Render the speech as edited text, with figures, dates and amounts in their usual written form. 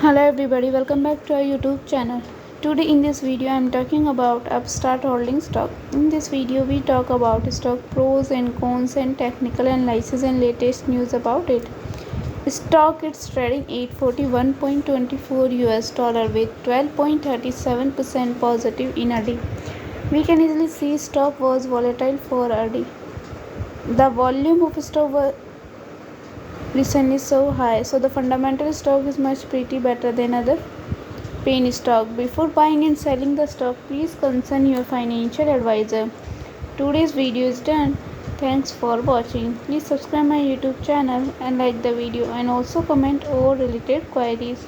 Hello everybody, welcome back to our YouTube channel. Today in this video I am talking about Upstart holding stock. In this video we talk about stock pros and cons and technical analysis and latest news about it. Stock is trading 841.24 US dollar with 12.37% positive in a day. We can easily see stock was volatile for a day. The volume of stock recently is so high, so the fundamental stock is much pretty better than other penny stock. Before buying and selling the stock, please consult your financial advisor. Today's video is done. Thanks for watching. Please subscribe my YouTube channel and like the video and also comment all related queries.